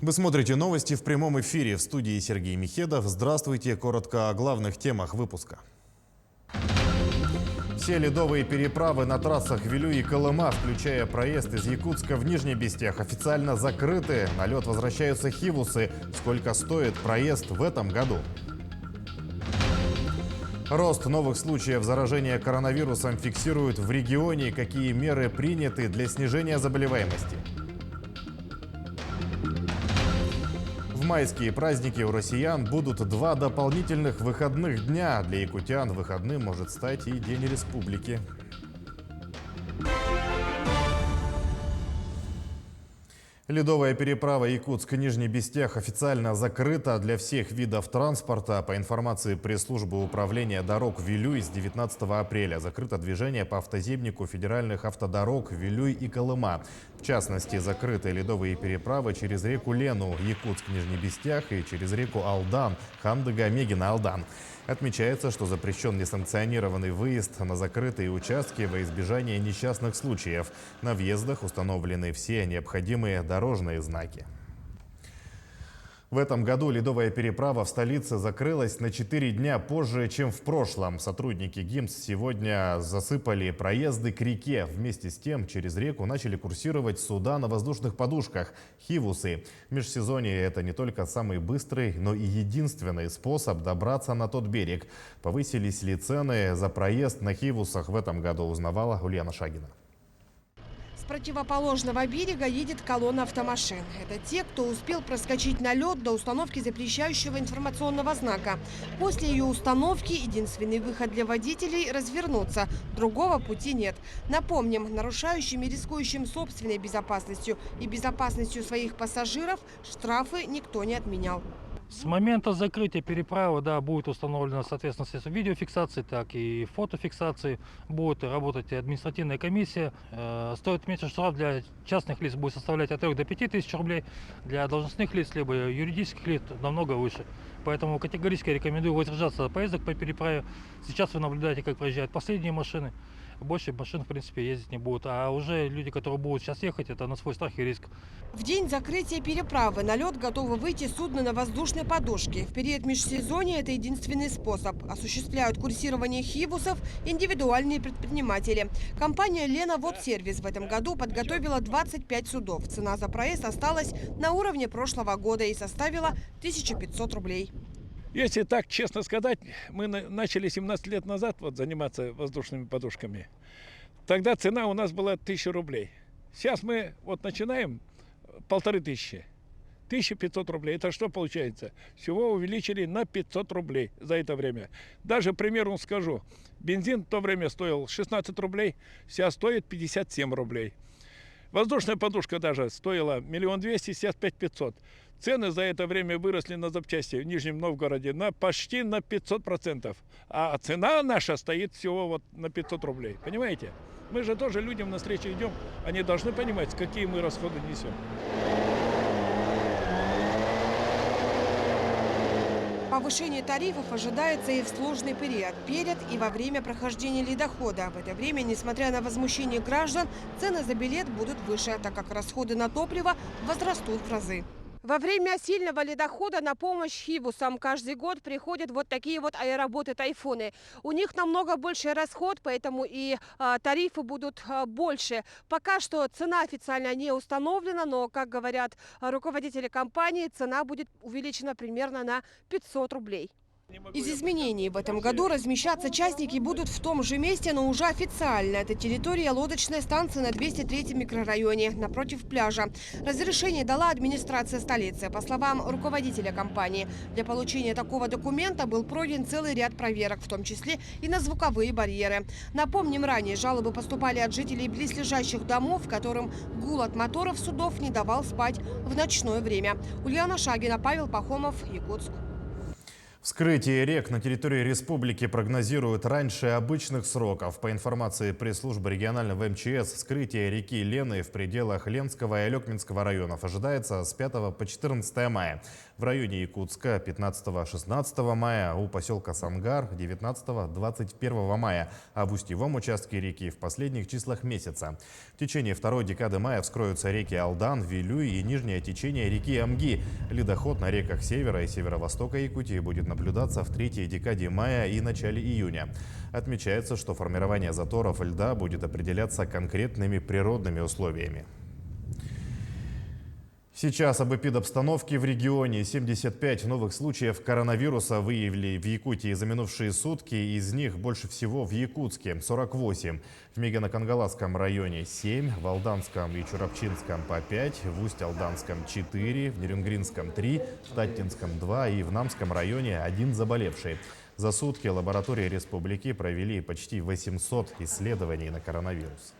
Вы смотрите новости в прямом эфире. В студии Сергей Михедов. Здравствуйте. Коротко о главных темах выпуска. Все ледовые переправы на трассах Вилюй и Колыма, включая проезд из Якутска в Нижнебестях, официально закрыты. На лед возвращаются хивусы. Сколько стоит проезд в этом году? Рост новых случаев заражения коронавирусом фиксируют в регионе. Какие меры приняты для снижения заболеваемости? В майские праздники у россиян будут 2 дополнительных выходных дня. Для якутян выходным может стать и День Республики. Ледовая переправа Якутск-Нижний-Бестях официально закрыта для всех видов транспорта. По информации пресс-службы управления дорог Вилюй, с 19 апреля закрыто движение по автоземнику федеральных автодорог Вилюй и Колыма. В частности, закрыты ледовые переправы через реку Лену, Якутск-Нижний-Бестях, и через реку Алдан, Хандыга-Мегина-Алдан. Отмечается, что запрещен несанкционированный выезд на закрытые участки во избежание несчастных случаев. На въездах установлены все необходимые дорожные знаки. В этом году ледовая переправа в столице закрылась на 4 дня позже, чем в прошлом. Сотрудники ГИМС сегодня засыпали проезды к реке. Вместе с тем через реку начали курсировать суда на воздушных подушках – хивусы. В межсезонье это не только самый быстрый, но и единственный способ добраться на тот берег. Повысились ли цены за проезд на хивусах в этом году, узнавала Ульяна Шагина. С противоположного берега едет колонна автомашин. Это те, кто успел проскочить на лед до установки запрещающего информационного знака. После ее установки единственный выход для водителей – развернуться. Другого пути нет. Напомним, нарушающим и рискующим собственной безопасностью и безопасностью своих пассажиров штрафы никто не отменял. С момента закрытия переправы, будет установлено, соответственно, средства видеофиксации, так и фотофиксации. Будет работать и административная комиссия. Стоит отметить, что штраф для частных лиц будет составлять от 3 до 5 тысяч рублей. Для должностных лиц, либо юридических лиц намного выше. Поэтому категорически рекомендую воздержаться от поездок по переправе. Сейчас вы наблюдаете, как проезжают последние машины. Больше машин, в принципе, ездить не будут. А уже люди, которые будут сейчас ехать, это на свой страх и риск. В день закрытия переправы на лед готовы выйти судно на воздушной подушке. В период межсезонья это единственный способ. Осуществляют курсирование хивусов индивидуальные предприниматели. Компания «Лена Водсервис» в этом году подготовила 25 судов. Цена за проезд осталась на уровне прошлого года и составила 1500 рублей. Если так честно сказать, мы начали 17 лет назад заниматься воздушными подушками. Тогда цена у нас была 1000 рублей. Сейчас мы начинаем 1500. 1500 рублей. Это что получается? Всего увеличили на 500 рублей за это время. Даже примеру скажу. Бензин в то время стоил 16 рублей, сейчас стоит 57 рублей. Воздушная подушка даже стоила 1 200 000, сейчас 5500. Цены за это время выросли на запчасти в Нижнем Новгороде почти на 500%. А цена наша стоит всего на 500 рублей. Понимаете? Мы же тоже людям навстречу идем. Они должны понимать, какие мы расходы несем. Повышение тарифов ожидается и в сложный период, перед и во время прохождения ледохода. В это время, несмотря на возмущение граждан, цены за билет будут выше, так как расходы на топливо возрастут в разы. Во время сильного ледохода на помощь хивусам каждый год приходят такие аэроботы «Тайфуны». У них намного больше расход, поэтому и тарифы будут больше. Пока что цена официально не установлена, но, как говорят руководители компании, цена будет увеличена примерно на 500 рублей. Из изменений в этом году размещаться частники будут в том же месте, но уже официально. Это территория лодочной станции на 203-м микрорайоне, напротив пляжа. Разрешение дала администрация столицы. По словам руководителя компании, для получения такого документа был пройден целый ряд проверок, в том числе и на звуковые барьеры. Напомним, ранее жалобы поступали от жителей близлежащих домов, которым гул от моторов судов не давал спать в ночное время. Ульяна Шагина, Павел Пахомов, Якутск. Вскрытие рек на территории республики прогнозируют раньше обычных сроков. По информации пресс-службы регионального МЧС, вскрытие реки Лены в пределах Ленского и Алекминского районов ожидается с 5 по 14 мая. В районе Якутска 15-16 мая, у поселка Сангар 19-21 мая, а в устьевом участке реки в последних числах месяца. В течение второй декады мая вскроются реки Алдан, Вилюй и нижнее течение реки Амги. Ледоход на реках севера и северо-востока Якутии будет наблюдаться в третьей декаде мая и начале июня. Отмечается, что формирование заторов льда будет определяться конкретными природными условиями. Сейчас об эпидобстановке в регионе. 75 новых случаев коронавируса выявили в Якутии за минувшие сутки. Из них больше всего в Якутске – 48. В Мегано-Кангаласском районе – 7, в Алданском и Чурапчинском – по 5, в Усть-Алданском – 4, в Нерюнгринском – 3, в Таттинском – 2 и в Намском районе – 1 заболевший. За сутки лаборатории республики провели почти 800 исследований на коронавирус.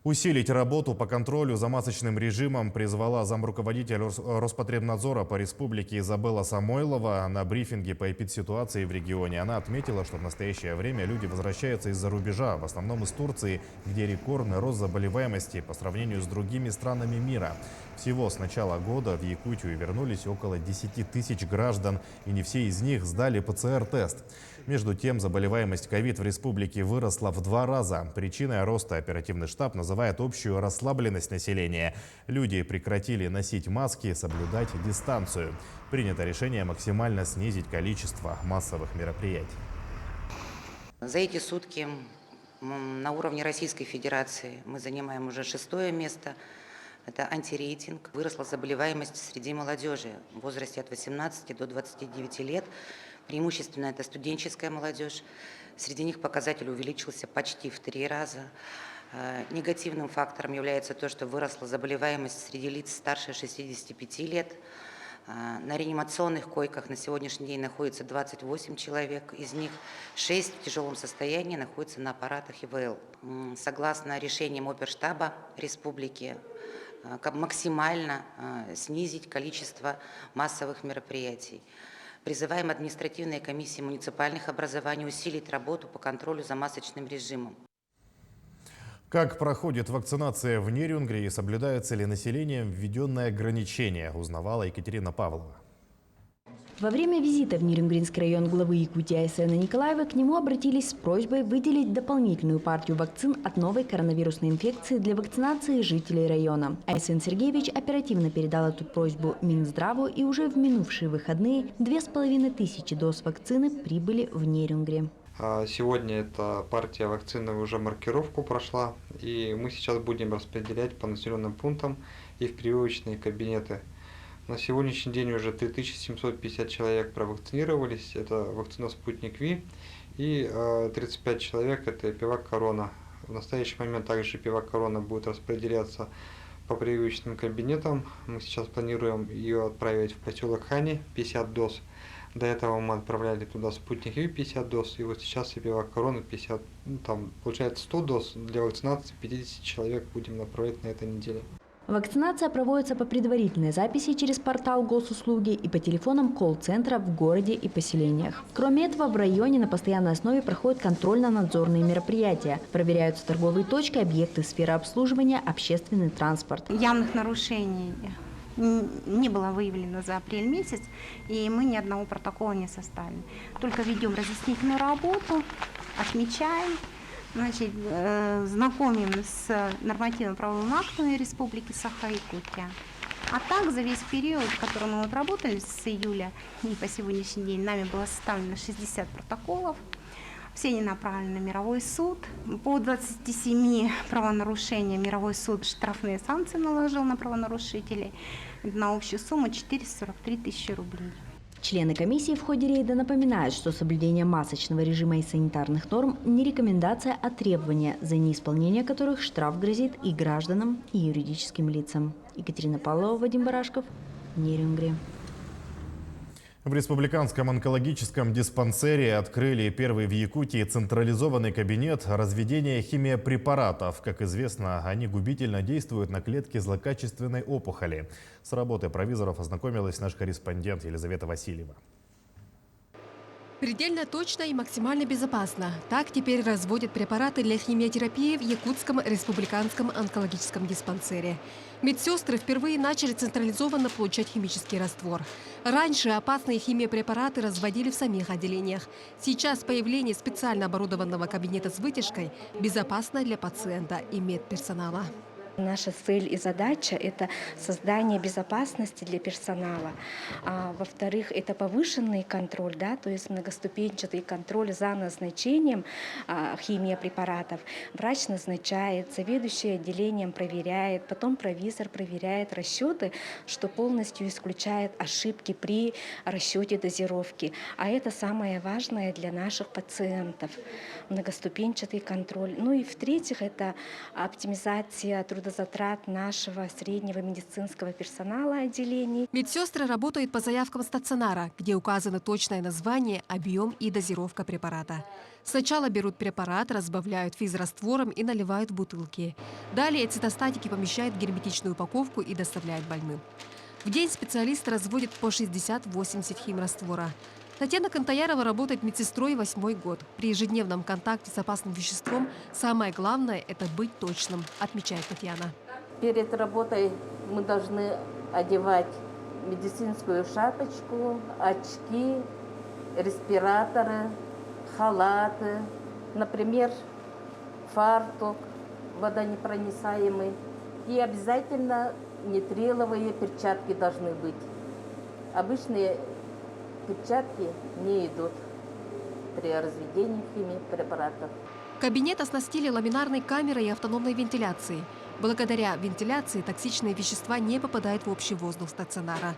Усилить работу по контролю за масочным режимом призвала замруководитель Роспотребнадзора по республике Изабелла Самойлова на брифинге по эпидситуации в регионе. Она отметила, что в настоящее время люди возвращаются из-за рубежа, в основном из Турции, где рекордный рост заболеваемости по сравнению с другими странами мира. Всего с начала года в Якутию вернулись около 10 тысяч граждан, и не все из них сдали ПЦР-тест. Между тем, заболеваемость ковид в республике выросла в 2 раза. Причиной роста оперативный штаб называет общую расслабленность населения. Люди прекратили носить маски, соблюдать дистанцию. Принято решение максимально снизить количество массовых мероприятий. За эти сутки на уровне Российской Федерации мы занимаем уже 6-е место. Это антирейтинг. Выросла заболеваемость среди молодежи в возрасте от 18 до 29 лет. Преимущественно это студенческая молодежь. Среди них показатель увеличился почти в 3 раза. Негативным фактором является то, что выросла заболеваемость среди лиц старше 65 лет. На реанимационных койках на сегодняшний день находится 28 человек, из них 6 в тяжелом состоянии находятся на аппаратах ИВЛ. Согласно решениям Оперштаба республики, максимально снизить количество массовых мероприятий. Призываем административные комиссии муниципальных образований усилить работу по контролю за масочным режимом. Как проходит вакцинация в Нерюнгри и соблюдаются ли населением введенные ограничения, узнавала Екатерина Павлова. Во время визита в Нерюнгринский район главы Якутии Айсена Николаева к нему обратились с просьбой выделить дополнительную партию вакцин от новой коронавирусной инфекции для вакцинации жителей района. Айсен Сергеевич оперативно передал эту просьбу Минздраву, и уже в минувшие выходные 2500 доз вакцины прибыли в Нерюнгри. Сегодня эта партия вакцины уже маркировку прошла, и мы сейчас будем распределять по населенным пунктам и в прививочные кабинеты. На сегодняшний день уже 3750 человек провакцинировались, это вакцина «Спутник Ви», и 35 человек – это «Пивак Корона». В настоящий момент также «Пивак Корона» будет распределяться по прививочным кабинетам. Мы сейчас планируем ее отправить в поселок Хани, 50 доз. До этого мы отправляли туда «Спутник Ви» 50 доз, и вот сейчас и «Пивак Корона» 50, там получается 100 доз. Для вакцинации 50 человек будем направлять на этой неделе. Вакцинация проводится по предварительной записи через портал госуслуги и по телефонам колл-центра в городе и поселениях. Кроме этого, в районе на постоянной основе проходят контрольно-надзорные мероприятия. Проверяются торговые точки, объекты сферы обслуживания, общественный транспорт. Явных нарушений не было выявлено за апрель месяц, и мы ни одного протокола не составили. Только ведем разъяснительную работу, отмечаем. Значит, знакомим с нормативно-правовыми актами Республики Саха-Якутия. А так, за весь период, который мы отработали с июля и по сегодняшний день, нами было составлено 60 протоколов. Все они направлены на мировой суд. По 27 правонарушениям мировой суд штрафные санкции наложил на правонарушителей на общую сумму 443 тысячи рублей. Члены комиссии в ходе рейда напоминают, что соблюдение масочного режима и санитарных норм не рекомендация, а требования, за неисполнение которых штраф грозит и гражданам, и юридическим лицам. Екатерина Павлова, Вадим Барашков, Нерюнгри. В Республиканском онкологическом диспансере открыли первый в Якутии централизованный кабинет разведения химиопрепаратов. Как известно, они губительно действуют на клетки злокачественной опухоли. С работой провизоров ознакомилась наш корреспондент Елизавета Васильева. Предельно точно и максимально безопасно. Так теперь разводят препараты для химиотерапии в Якутском республиканском онкологическом диспансере. Медсестры впервые начали централизованно получать химический раствор. Раньше опасные химиопрепараты разводили в самих отделениях. Сейчас появление специально оборудованного кабинета с вытяжкой безопасно для пациента и медперсонала. Наша цель и задача – это создание безопасности для персонала. Во-вторых, это повышенный контроль, да, то есть многоступенчатый контроль за назначением химиопрепаратов. Врач назначает, заведующий отделением проверяет, потом провизор проверяет расчеты, что полностью исключает ошибки при расчете дозировки. А это самое важное для наших пациентов – многоступенчатый контроль. Ну и в-третьих, это оптимизация трудозатрат нашего среднего медицинского персонала отделений. Медсестры работают по заявкам стационара, где указано точное название, объем и дозировка препарата. Сначала берут препарат, разбавляют физраствором и наливают в бутылки. Далее цитостатики помещают в герметичную упаковку и доставляют больным. В день специалисты разводят по 60-80 химраствора. Татьяна Кантаярова работает медсестрой 8-й год. При ежедневном контакте с опасным веществом самое главное – это быть точным, отмечает Татьяна. Перед работой мы должны одевать медицинскую шапочку, очки, респираторы, халаты, например, фартук водонепроницаемый. И обязательно нитриловые перчатки должны быть. Обычные перчатки не идут при разведении химиопрепаратов. Кабинет оснастили ламинарной камерой и автономной вентиляцией. Благодаря вентиляции токсичные вещества не попадают в общий воздух стационара.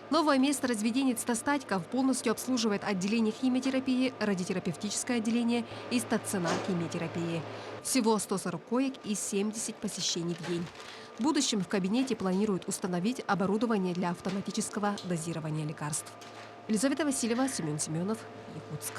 Новое место разведения цитостатиков полностью обслуживает отделение химиотерапии, радиотерапевтическое отделение и стационар химиотерапии. Всего 140 коек и 70 посещений в день. В будущем в кабинете планируют установить оборудование для автоматического дозирования лекарств. Елизавета Васильева, Семен Семенов, Якутск.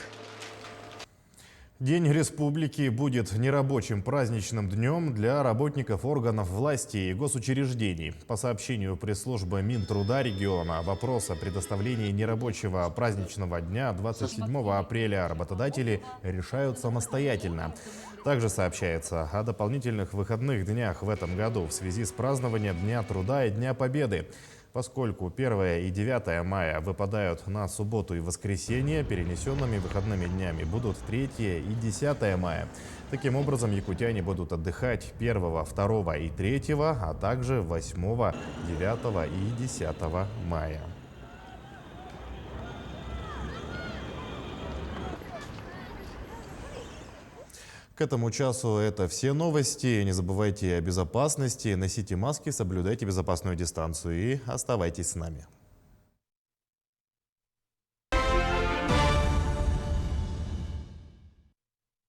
День республики будет нерабочим праздничным днем для работников органов власти и госучреждений. По сообщению пресс-службы Минтруда региона, вопрос о предоставлении нерабочего праздничного дня 27 апреля работодатели решают самостоятельно. Также сообщается о дополнительных выходных днях в этом году в связи с празднованием Дня труда и Дня Победы. Поскольку 1 и 9 мая выпадают на субботу и воскресенье, перенесенными выходными днями будут 3 и 10 мая. Таким образом, якутяне будут отдыхать 1, 2 и 3, а также 8, 9 и 10 мая. К этому часу это все новости. Не забывайте о безопасности, носите маски, соблюдайте безопасную дистанцию и оставайтесь с нами.